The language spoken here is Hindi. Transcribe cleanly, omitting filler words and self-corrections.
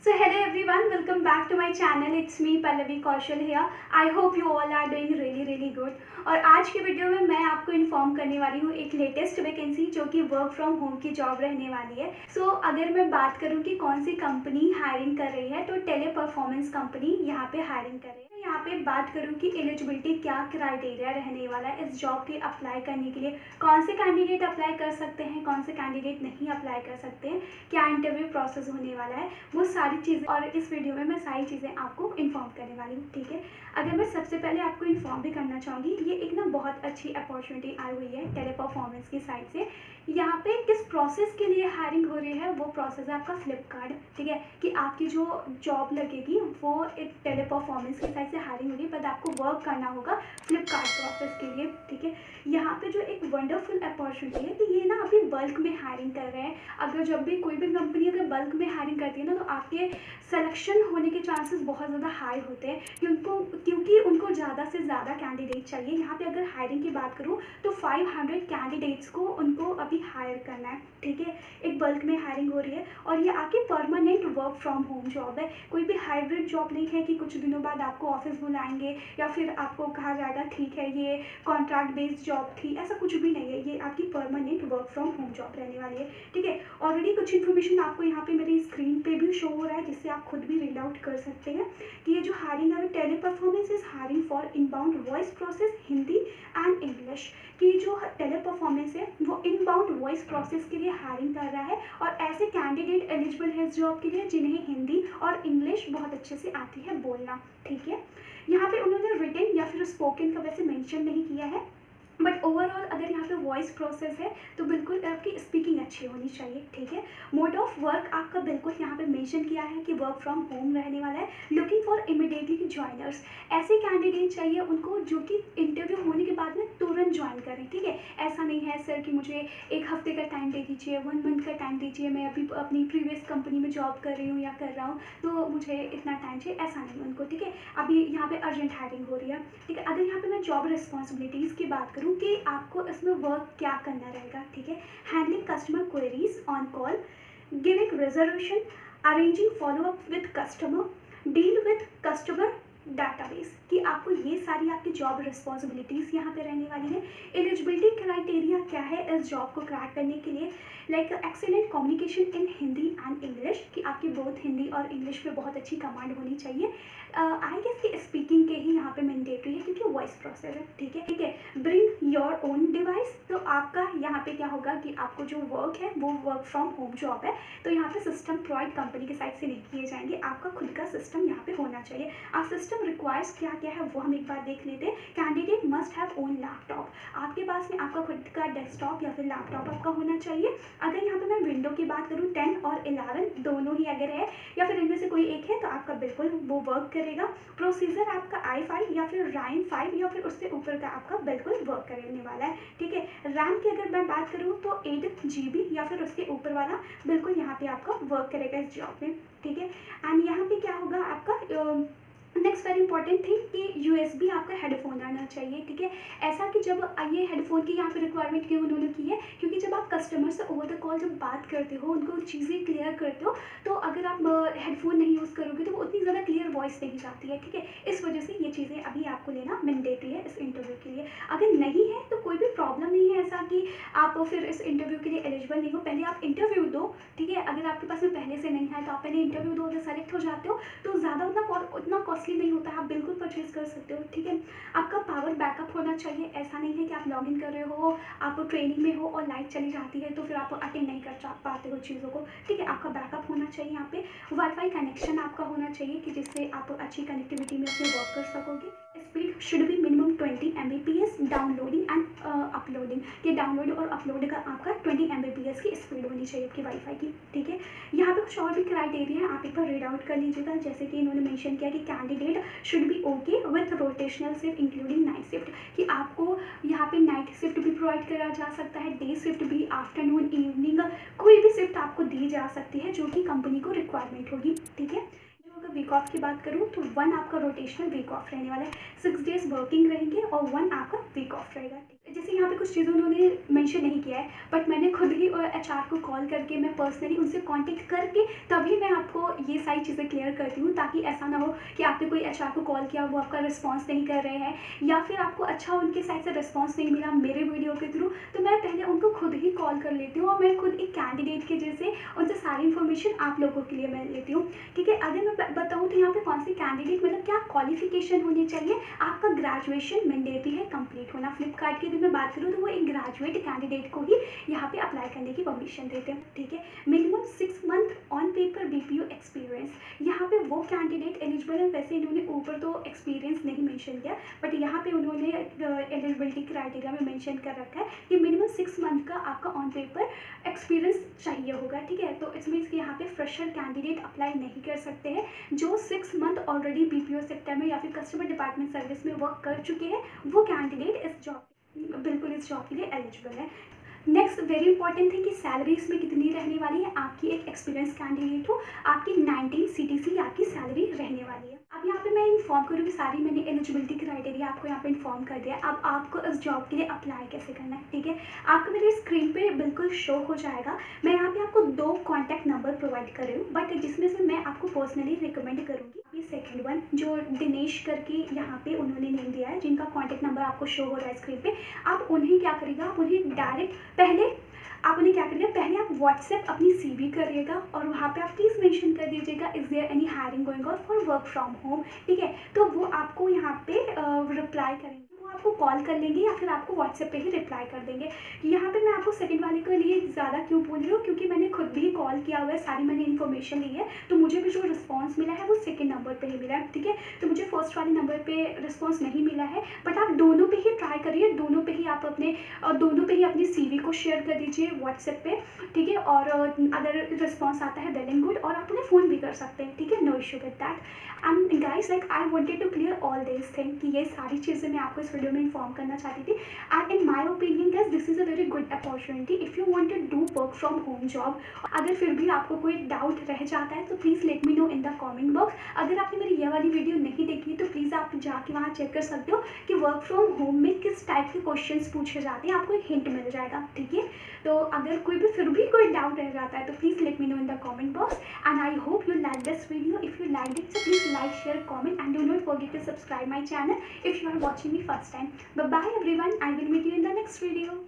So hello everyone, welcome back to my channel. It's me Pallavi Kaushal here. I hope you all are doing really good. और आज के वीडियो में मैं आपको इन्फॉर्म करने वाली हूँ एक लेटेस्ट वैकेंसी जो कि वर्क फ्रॉम होम की जॉब रहने वाली है। सो अगर मैं बात करूँ कि कौन सी कंपनी हायरिंग कर रही है तो टेली परफॉर्मेंस कंपनी यहाँ पे हायरिंग कर रही है। यहाँ पे बात करूँ कि एलिजिबिलिटी क्या क्राइटेरिया रहने वाला है इस जॉब के अप्लाई करने के लिए, कौन से कैंडिडेट अप्लाई कर सकते हैं, कौन से कैंडिडेट नहीं अप्लाई कर सकते हैं, क्या इंटरव्यू प्रोसेस होने वाला है, वो सारी चीज़ें और इस वीडियो में मैं सारी चीज़ें आपको इन्फॉर्म करने वाली हूँ। ठीक है, अगर मैं सबसे पहले आपको इन्फॉर्म भी करना चाहूँगी, ये एक ना बहुत अच्छी अपॉर्चुनिटी आई हुई है टेली परफॉर्मेंस की साइड से। यहाँ पे किस प्रोसेस के लिए हायरिंग हो रही है, वो प्रोसेस है आपका फ्लिपकार्ट। ठीक है, कि आपकी जो जॉब लगेगी वो एक टेली परफॉर्मेंस की साइड से हायरिंग होगी, बट आपको वर्क करना होगा फ्लिपकार्ट प्रोसेस के लिए। ठीक है, यहाँ पे जो एक वंडरफुल अपॉर्चुनिटी है कि ये ना अभी बल्क में हायरिंग कर रहे हैं। अगर जब भी कोई भी कंपनी अगर बल्क में हायरिंग करती है ना, तो आपके सिलेक्शन होने के चांसेस बहुत ज़्यादा हाई होते हैं क्योंकि उनको ज़्यादा से ज़्यादा कैंडिडेट चाहिए। यहाँ पे अगर हायरिंग की बात करूँ तो 500 कैंडिडेट्स को उनको अभी हायर करना है। ठीक है, एक बल्क में हायरिंग हो रही है और ये आपकी permanent work from home job है। कोई भी हाइब्रिड जॉब नहीं है कि कुछ दिनों बाद आपको ऑफिस बुलाएंगे या फिर आपको कहा जाएगा ठीक है ये कॉन्ट्रैक्ट बेस्ड जॉब थी, ऐसा कुछ भी नहीं है। ये आपकी permanent work from home job रहने वाली है। ठीक है, ऑलरेडी कुछ इन्फॉर्मेशन आपको यहाँ पे मेरी स्क्रीन पे भी शो हो रहा है जिससे आप खुद भी रीड आउट कर सकते हैं कि ये जो हायरिंग है Teleperformance is hiring for inbound voice process Hindi and English. कि जो टेली परफॉर्मेंस है वो इनबाउंड वॉइस प्रोसेस के लिए हायरिंग कर रहा है और ऐसे कैंडिडेट एलिजिबल है इस जॉब के लिए जिन्हें हिंदी और इंग्लिश बहुत अच्छे से आती है बोलना। ठीक है, यहाँ पे उन्होंने रिटन या फिर स्पोकन का वैसे मेंशन नहीं किया है, बट ओवरऑल अगर यहाँ पे वॉइस प्रोसेस है तो बिल्कुल आपकी स्पीकिंग अच्छी होनी चाहिए। ठीक है, मोड ऑफ वर्क आपका बिल्कुल यहाँ पे मेंशन किया है कि वर्क फ्रॉम होम रहने वाला है। लुकिंग फॉर इमिडिएटली ज्वाइनर्स, ऐसे कैंडिडेट चाहिए उनको जो कि इंटरव्यू होने के बाद में तुरंत ज्वाइन करें। ठीक है, ऐसा नहीं है सर कि मुझे एक हफ्ते का टाइम दे दीजिए, 1 मंथ का टाइम दीजिए, मैं अभी अपनी प्रीवियस कंपनी में जॉब कर रही हूँ या कर रहा हूँ तो मुझे इतना टाइम चाहिए, ऐसा नहीं उनको। ठीक है, अभी यहाँ पे अर्जेंट हायरिंग हो रही है। ठीक है, अगर यहाँ पे मैं जॉब रिस्पॉन्सिबिलिटीज़ की बात करूँ कि आपको इसमें वर्क क्या करना रहेगा। ठीक है, handling customer queries on call, giving resolution, arranging follow up with customer, deal with customer database. कि आपको ये सारी आपकी जॉब रिस्पॉन्सिबिलिटीज़ यहाँ पे रहने वाली है। एलिजिबिलिटी क्राइटेरिया क्या है इस जॉब को क्रैक करने के लिए, like excellent communication in Hindi and English, कि आपकी बोथ हिंदी और इंग्लिश में बहुत अच्छी कमांड होनी चाहिए। आई गेस कि स्पीकिंग के ही यहाँ पे मैंडेटरी है क्योंकि वॉइस प्रोसेस है। ठीक है, ब्रिंग योर ओन डिवाइस, तो आपका यहाँ पे क्या होगा कि आपको जो वर्क है वो वर्क फ्रॉम होम जॉब है, तो यहाँ पे सिस्टम प्रोवाइड कंपनी के साइड से नहीं किए जाएंगे, आपका खुद का सिस्टम यहाँ पे होना चाहिए। आप सिस्टम रिक्वायर्स क्या क्या है वो हम एक बार देख लेते हैं। Candidate must have own laptop, आपके पास में आपका खुद का डेस्कटॉप या फिर लैपटॉप आपका होना चाहिए। अगर यहाँ पे मैं विंडो की बात करूँ 10 और 11 दोनों ही अगर है या फिर इनमें से कोई एक है तो आपका बिल्कुल वो वर्क करेगा। प्रोसीजर आपका i5 या फिर राइन 5 या फिर उससे ऊपर का आपका बिल्कुल वर्क करने वाला है। ठीक है, रैम की अगर मैं बात करूँ तो 8 GB या फिर उसके ऊपर वाला बिल्कुल यहाँ पे आपका वर्क करेगा इस जॉब में। ठीक है, एंड यहाँ पे क्या होगा आपका नेक्स्ट वेरी इंपॉर्टेंट थिंग कि USB आपका हेडफोन आना चाहिए। ठीक है, ऐसा कि जब ये हेडफोन की यहाँ पे रिक्वायरमेंट क्यों उन्होंने की है, क्योंकि जब आप कस्टमर से ओवर द कॉल जब बात करते हो, उनको चीज़ें क्लियर करते हो, तो अगर आप हेडफोन नहीं यूज़ करोगे तो वो उतनी ज़्यादा क्लियर वॉइस नहीं जाती है। ठीक है, इस वजह से ये चीज़ें अभी आपको लेना मैंडेटरी है इस इंटरव्यू के लिए। अगर नहीं है तो कोई भी प्रॉब्लम नहीं है ऐसा कि आप फिर इस इंटरव्यू के लिए एलिजिबल नहीं हो। पहले आप इंटरव्यू दो। ठीक है, अगर आपके पास में पहले से नहीं है तो आप पहले इंटरव्यू दो, अगर सेलेक्ट हो जाते हो तो ज़्यादा उतना कॉस्टली नहीं होता है, आप बिल्कुल परचेज कर सकते हो। ठीक है, आपका पावर बैकअप होना चाहिए, ऐसा नहीं है कि आप लॉग इन कर रहे हो, आप ट्रेनिंग में हो और लाइट चली जाती है तो फिर आप अटेंड नहीं कर पाते हो चीज़ों को। ठीक है, आपका बैकअप होना चाहिए। यहाँ पे वाईफाई कनेक्शन आपका होना चाहिए कि जिससे आप अच्छी कनेक्टिविटी में अपने वर्क कर सकोगे। Speed should be minimum 20 Mbps, downloading and uploading, कि डाउनलोड और अपलोड का आपका 20 Mbps की स्पीड होनी चाहिए आपकी वाईफाई की। ठीक है, यहाँ पे कुछ और भी क्राइटेरिया है, आप एक बार रीड आउट कर लीजिएगा। जैसे कि इन्होंने मेंशन किया कि candidate should be okay with rotational shift including night shift, कि आपको यहाँ पे नाइट शिफ्ट भी प्रोवाइड करा जा सकता है, डे शिफ्ट भी, आफ्टरनून, इवनिंग, कोई भी शिफ्ट आपको दी जा सकती है जो कि कंपनी को रिक्वायरमेंट होगी। ठीक है, अगर वीक ऑफ की बात करूँ तो 1 आपका रोटेशनल वीक ऑफ रहने वाला है, 6 डेज वर्किंग रहेंगे और 1 आपका वीक ऑफ रहेगा। जैसे यहाँ पे कुछ चीज़ें उन्होंने मेंशन नहीं किया है, बट मैंने खुद ही एचआर को कॉल करके, मैं पर्सनली उनसे कांटेक्ट करके तभी मैं आपको ये सारी चीज़ें क्लियर करती हूँ, ताकि ऐसा ना हो कि आपने कोई एचआर को कॉल किया, वो आपका रिस्पॉन्स नहीं कर रहे हैं, या फिर आपको अच्छा उनके साइड से रिस्पॉन्स नहीं मिला मेरे वीडियो के थ्रू, तो मैं पहले उनको खुद ही कॉल कर लेती हूँ और मैं खुद एक कैंडिडेट के जैसे उनसे सारी इन्फॉर्मेशन आप लोगों के लिए मैं लेती हूँ। ठीक है, अगर मैं बताऊँ तो यहाँ पे कौन सी कैंडिडेट, मतलब क्या क्वालिफिकेशन होनी चाहिए, आपका ग्रेजुएशन मैंडेटरी है कंप्लीट होना। फ्लिपकार्ट की मैं बात करूँ तो वो एक ग्रेजुएट कैंडिडेट को ही यहाँ पे अप्लाई करने की परमिशन देते हैं। ठीक है, minimum 6 month on paper BPO experience, यहाँ पे वो कैंडिडेट एलिजिबल है। वैसे इन्होंने ऊपर तो एक्सपीरियंस नहीं मेंशन किया, बट यहाँ पे उन्होंने एलिजिबिलिटी क्राइटेरिया में मेंशन कर रखा है कि मिनिमम 6 मंथ का आपका ऑन पेपर एक्सपीरियंस चाहिए होगा। ठीक है, तो इस मीन्स कि यहाँ पे फ्रेशर कैंडिडेट अप्लाई नहीं कर सकते हैं। जो 6 मंथ ऑलरेडी बीपीओ सेक्टर में या फिर कस्टमर डिपार्टमेंट सर्विस में वर्क कर चुके हैं, वो कैंडिडेट इस जॉब बिल्कुल इस जॉब के लिए एलिजिबल है। नेक्स्ट वेरी इंपॉर्टेंट थिंग कि सैलरी इसमें कितनी रहने वाली है। आपकी एक एक्सपीरियंस कैंडिडेट हो, आपकी 19 CTC आपकी सैलरी रहने वाली है। अब यहाँ पे मैं इन्फॉर्म करूँगी, सारी मैंने एलिजिबिलिटी क्राइटेरिया आपको यहाँ पे इन्फॉर्म कर दिया। अब आपको इस जॉब के लिए अप्लाई कैसे करना है, ठीक है, आपको मेरे स्क्रीन पे बिल्कुल शो हो जाएगा। मैं यहाँ पे आपको 2 कॉन्टैक्ट नंबर प्रोवाइड कर रही हूँ, बट जिसमें से मैं आपको पर्सनली रिकमेंड करूँगी ये सेकेंड वन, जो दिनेश करके यहाँ पे उन्होंने नेम दिया है, जिनका कॉन्टैक्ट नंबर आपको शो हो रहा है स्क्रीन पे। आप उन्हें क्या करिएगा, आप उन्हें डायरेक्ट पहले आप व्हाट्सएप अपनी CV करिएगा और वहाँ पे आप प्लीज़ मेंशन कर दीजिएगा is there any hiring going on for work from home. ठीक है, तो वो आपको यहाँ पे रिप्लाई करेंगे, वो आपको कॉल कर लेंगे या फिर आपको व्हाट्सएप पे ही रिप्लाई कर देंगे। यहाँ पे मैं आपको सेकंड वाले के लिए ज़्यादा क्यों बोल रही हूँ, क्योंकि मैंने खुद भी कॉल किया हुआ है, सारी मैंने इन्फॉर्मेशन ली है, तो मुझे भी जो रिस्पॉन्स मिला है वो सेकेंड नंबर पर ही मिला है। ठीक है, तो मुझे फर्स्ट वाले नंबर पर रिस्पॉन्स नहीं मिला है, बट आप दोनों पर ही ट्राई करिए, दोनों पे ही आप अपनी CV को शेयर कर दीजिए व्हाट्सएप पे। ठीक है, और अगर रिस्पॉन्स आता है वेल एंड गुड, और आप उन्हें फ़ोन भी कर सकते हैं। ठीक है, no issue with that. And guys, like I wanted to clear all this thing कि ये सारी चीज़ें मैं आपको इस वीडियो में इन्फॉर्म करना चाहती थी। And in my opinion guys, this is a very good opportunity if you want to do work from home job. अगर फिर भी आपको कोई डाउट रह जाता है तो please let me know in the comment box. अगर आपने मेरी ये वाली वीडियो नहीं देखी तो प्लीज़ आप जाके वहाँ चेक कर सकते हो कि वर्क फ्रॉम होम में किस टाइप के क्वेश्चंस पूछे जाते हैं, आपको एक हिंट मिल जाएगा। ठीक है, तो अगर फिर भी कोई डाउट रह जाता है तो please let me know in the comment box. And I hope you like this video. If you like it, so please like, share, comment, and do not forget to subscribe my channel if you are watching me first time. Bye bye everyone, I will meet you in the next video.